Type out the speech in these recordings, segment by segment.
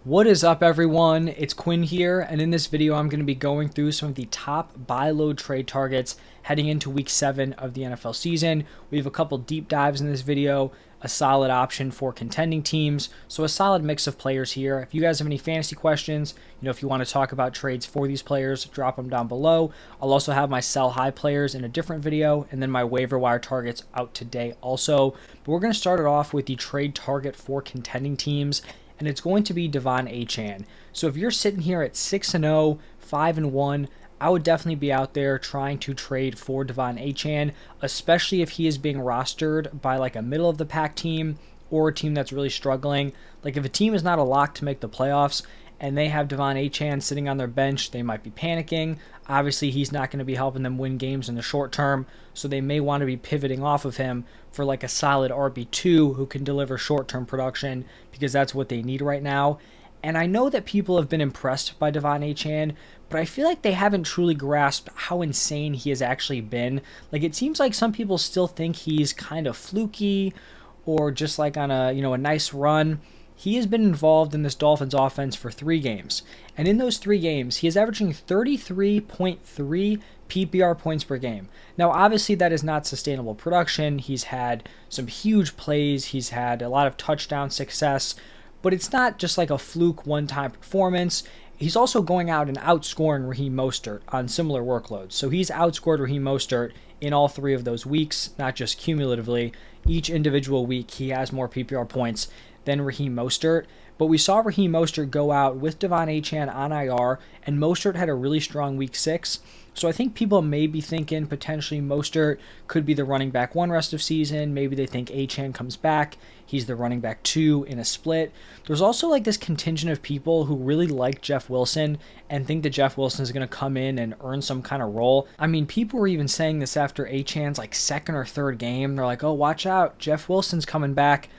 What is up, everyone? It's Quinn here, and in this video I'm going to be going through some of the top buy low trade targets heading into week 7 of the NFL season. We have a couple deep dives in this video, a solid option for contending teams, so a solid mix of players here. If you guys have any fantasy questions, if you want to talk about trades for these players, drop them down below. I'll also have my sell high players in a different video, and then my waiver wire targets out today also. But we're going to start it off with the trade target for contending teams, and it's going to be Achane. So if you're sitting here at 6-0, 5-1, I would definitely be out there trying to trade for Achane, especially if he is being rostered by like a middle of the pack team or a team that's really struggling. Like if a team is not a lock to make the playoffs and they have Achane sitting on their bench, they might be panicking. Obviously, he's not going to be helping them win games in the short term, so they may want to be pivoting off of him for like a solid RB2 who can deliver short-term production, because that's what they need right now. And I know that people have been impressed by Achane, but I feel like they haven't truly grasped how insane he has actually been. Like it seems like some people still think he's kind of fluky or just like on a nice run. He has been involved in this Dolphins offense for 3 games. And in those 3 games, he is averaging 33.3 PPR points per game. Now, obviously, that is not sustainable production. He's had some huge plays. He's had a lot of touchdown success. But it's not just like a fluke one-time performance. He's also going out and outscoring Raheem Mostert on similar workloads. So he's outscored Raheem Mostert in all 3 of those weeks, not just cumulatively. Each individual week, he has more PPR points than Raheem Mostert. But we saw Raheem Mostert go out with Achane on IR, and Mostert had a really strong week 6. So I think people may be thinking potentially Mostert could be the running back 1 rest of season. Maybe they think Achane comes back. He's the running back 2 in a split. There's also like this contingent of people who really like Jeff Wilson and think that Jeff Wilson is going to come in and earn some kind of role. I mean, people were even saying this after Achane's like 2nd or 3rd game. They're like, oh, watch out, Jeff Wilson's coming back.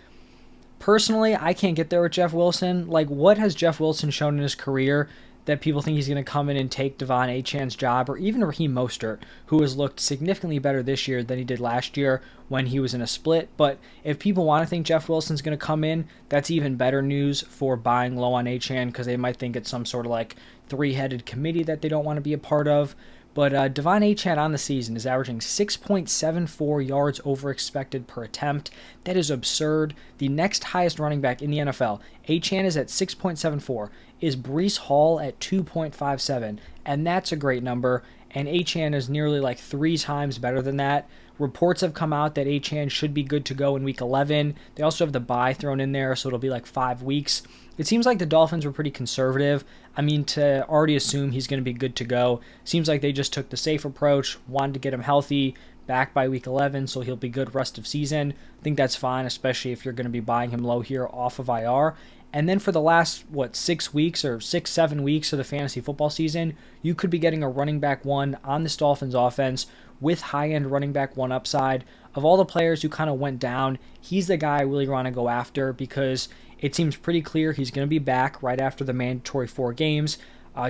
Personally, I can't get there with Jeff Wilson. Like, what has Jeff Wilson shown in his career that people think he's going to come in and take Achane's job, or even Raheem Mostert, who has looked significantly better this year than he did last year when he was in a split? But if people want to think Jeff Wilson's going to come in, that's even better news for buying low on Achane, because they might think it's some sort of like 3-headed committee that they don't want to be a part of. But Achane on the season is averaging 6.74 yards over expected per attempt. That is absurd. The next highest running back in the NFL, Achane, is at 6.74, is Breece Hall at 2.57, and that's a great number. And Achane is nearly like 3 times better than that. Reports have come out that Achane should be good to go in week 11. They also have the bye thrown in there, so it'll be like 5 weeks. It seems like the Dolphins were pretty conservative. I mean, to already assume he's going to be good to go, seems like they just took the safe approach, wanted to get him healthy, back by week 11, so he'll be good rest of season. I think that's fine, especially if you're going to be buying him low here off of IR. And then for the last, 6 weeks or 6-7 weeks of the fantasy football season, you could be getting a running back 1 on this Dolphins offense with high-end running back 1 upside. Of all the players who kind of went down, he's the guy I really want to go after, because it seems pretty clear he's going to be back right after the mandatory 4 games.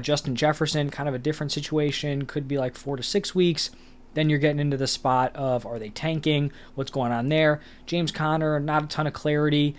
Justin Jefferson, kind of a different situation, could be like 4 to 6 weeks. Then you're getting into the spot of, are they tanking? What's going on there? James Conner, not a ton of clarity.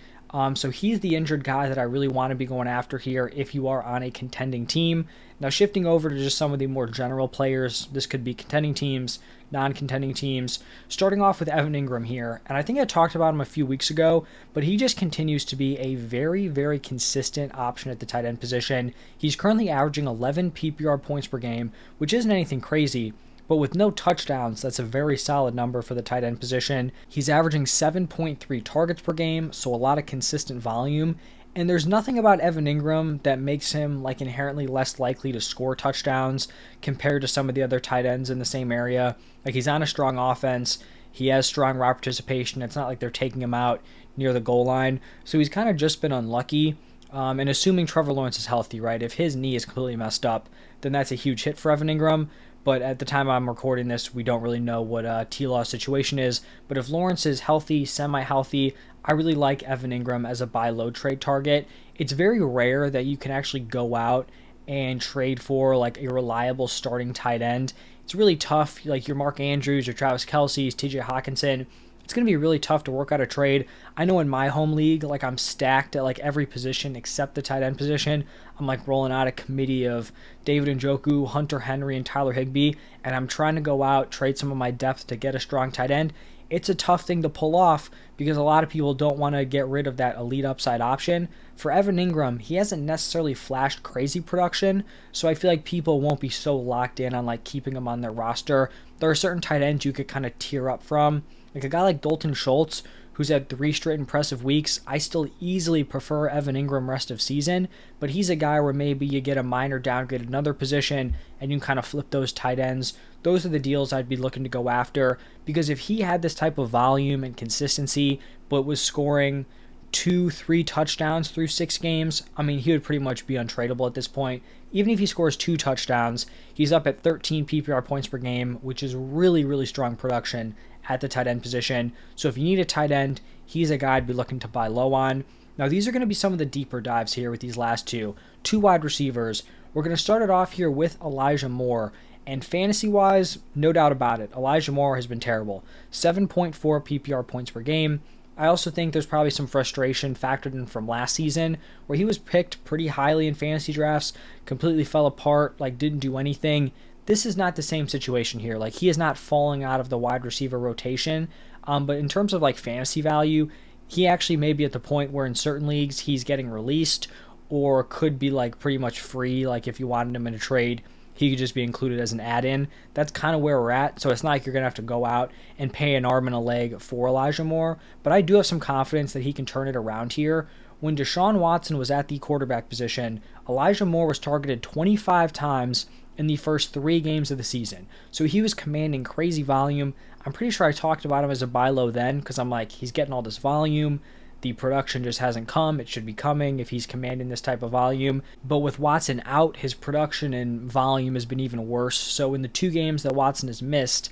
So he's the injured guy that I really want to be going after here if you are on a contending team. Now shifting over to just some of the more general players, this could be contending teams, non-contending teams. Starting off with Evan Engram here, and I think I talked about him a few weeks ago, but he just continues to be a very, very consistent option at the tight end position. He's currently averaging 11 PPR points per game, which isn't anything crazy, but with no touchdowns, that's a very solid number for the tight end position. He's averaging 7.3 targets per game, so a lot of consistent volume. And there's nothing about Evan Engram that makes him like inherently less likely to score touchdowns compared to some of the other tight ends in the same area. Like, he's on a strong offense. He has strong route participation. It's not like they're taking him out near the goal line. So he's kind of just been unlucky. And assuming Trevor Lawrence is healthy, right? If his knee is completely messed up, then that's a huge hit for Evan Engram. But at the time I'm recording this, we don't really know what T-Law's situation is. But if Lawrence is healthy, semi-healthy, I really like Evan Engram as a buy low trade target. It's very rare that you can actually go out and trade for like a reliable starting tight end. It's really tough, like your Mark Andrews, your Travis Kelce's, TJ Hawkinson. it's going to be really tough to work out a trade. I know in my home league, like I'm stacked at like every position except the tight end position. I'm like rolling out a committee of David Njoku, Hunter Henry, and Tyler Higbee, and I'm trying to go out, trade some of my depth to get a strong tight end. It's a tough thing to pull off because a lot of people don't want to get rid of that elite upside option. For Evan Engram, he hasn't necessarily flashed crazy production, so I feel like people won't be so locked in on like keeping him on their roster. There are certain tight ends you could kind of tier up from. Like a guy like Dalton Schultz, who's had 3 straight impressive weeks, I still easily prefer Evan Engram rest of season, but he's a guy where maybe you get a minor downgrade at another position and you can kind of flip those tight ends. Those are the deals I'd be looking to go after, because if he had this type of volume and consistency, but was scoring 2-3 touchdowns through 6 games, I mean, he would pretty much be untradeable at this point. Even if he scores 2 touchdowns, he's up at 13 PPR points per game, which is really, really strong production at the tight end position. So if you need a tight end, he's a guy I'd be looking to buy low on. Now, these are going to be some of the deeper dives here with these last two wide receivers. We're going to start it off here with Elijah Moore. And fantasy-wise, no doubt about it, Elijah Moore has been terrible. 7.4 PPR points per game. I also think there's probably some frustration factored in from last season, where he was picked pretty highly in fantasy drafts, completely fell apart, like didn't do anything. This is not the same situation here. Like, he is not falling out of the wide receiver rotation. But in terms of like fantasy value, he actually may be at the point where in certain leagues he's getting released or could be like pretty much free. Like if you wanted him in a trade, he could just be included as an add-in. That's kind of where we're at. So it's not like you're going to have to go out and pay an arm and a leg for Elijah Moore. But I do have some confidence that he can turn it around here. When Deshaun Watson was at the quarterback position, Elijah Moore was targeted 25 times in the first 3 games of the season. So he was commanding crazy volume. I'm pretty sure I talked about him as a buy low then, because I'm like, he's getting all this volume. The production just hasn't come. It should be coming if he's commanding this type of volume. But with Watson out, his production and volume has been even worse. So in the 2 games that Watson has missed,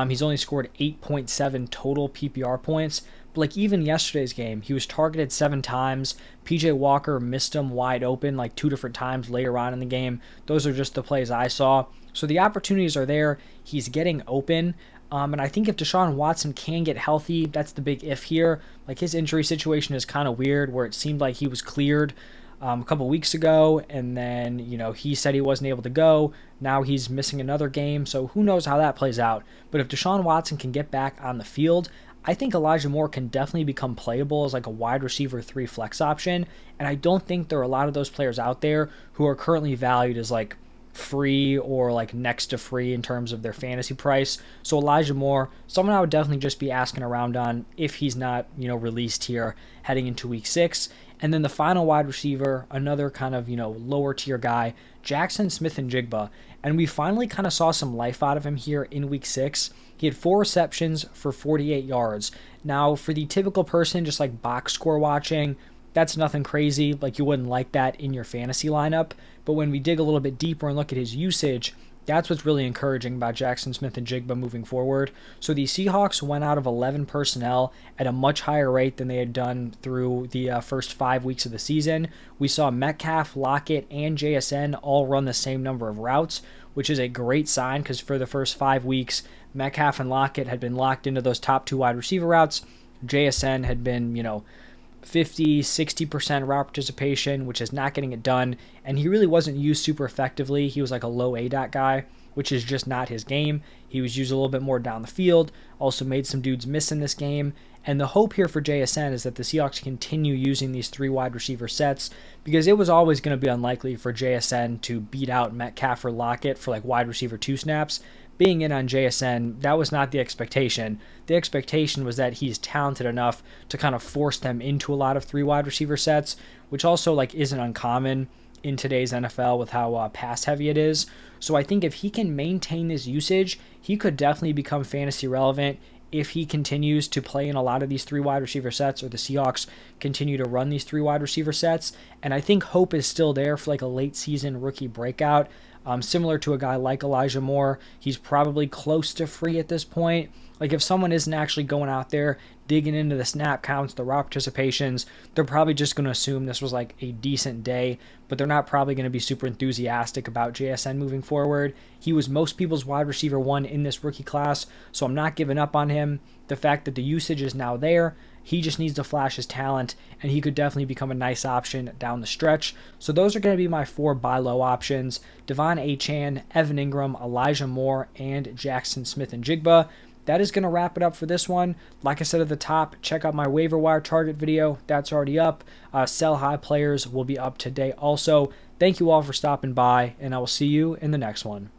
he's only scored 8.7 total PPR points. But like even yesterday's game, he was targeted 7 times. PJ Walker missed him wide open like 2 different times later on in the game. Those are just the plays I saw. So the opportunities are there. He's getting open. And I think if Deshaun Watson can get healthy, that's the big if here. Like his injury situation is kind of weird, where it seemed like he was cleared a couple weeks ago, and then he said he wasn't able to go. Now he's missing another game, so who knows how that plays out. But if Deshaun Watson can get back on the field, I think Elijah Moore can definitely become playable as like a wide receiver 3 flex option. And I don't think there are a lot of those players out there who are currently valued as like free or like next to free in terms of their fantasy price. So Elijah Moore, someone I would definitely just be asking around on if he's not, released here heading into week 6. And then the final wide receiver, another kind of, lower tier guy, Jaxon Smith-Njigba. And we finally kind of saw some life out of him here in week 6. He had 4 receptions for 48 yards. Now, for the typical person just like box score watching, that's nothing crazy. Like, you wouldn't like that in your fantasy lineup. But when we dig a little bit deeper and look at his usage, that's what's really encouraging about Jaxon Smith-Njigba moving forward. So the Seahawks went out of 11 personnel at a much higher rate than they had done through the first 5 weeks of the season. We saw Metcalf, Lockett, and JSN all run the same number of routes, which is a great sign because for the first 5 weeks, Metcalf and Lockett had been locked into those top 2 wide receiver routes. JSN had been, 50, 60% route participation, which is not getting it done. And he really wasn't used super effectively. He was like a low ADOT guy, which is just not his game. He was used a little bit more down the field, also made some dudes miss in this game. And the hope here for JSN is that the Seahawks continue using these 3 wide receiver sets, because it was always going to be unlikely for JSN to beat out Metcalf or Lockett for like wide receiver 2 snaps. Being in on JSN, that was not the expectation. The expectation was that he's talented enough to kind of force them into a lot of 3 wide receiver sets, which also like isn't uncommon in today's NFL with how pass heavy it is. So I think if he can maintain this usage, he could definitely become fantasy relevant if he continues to play in a lot of these 3 wide receiver sets, or the Seahawks continue to run these 3 wide receiver sets. And I think hope is still there for like a late season rookie breakout. Similar to a guy like Elijah Moore, he's probably close to free at this point. Like if someone isn't actually going out there digging into the snap counts, the raw participations, they're probably just going to assume this was like a decent day, but they're not probably going to be super enthusiastic about JSN moving forward. He was most people's wide receiver 1 in this rookie class, so I'm not giving up on him. The fact that the usage is now there, he just needs to flash his talent, and he could definitely become a nice option down the stretch. So those are going to be my 4 buy low options: Achane, Evan Engram, Elijah Moore, and Jaxon Smith-Njigba. That is going to wrap it up for this one. Like I said at the top, check out my waiver wire target video. That's already up. Sell high players will be up today also. Thank you all for stopping by, and I will see you in the next one.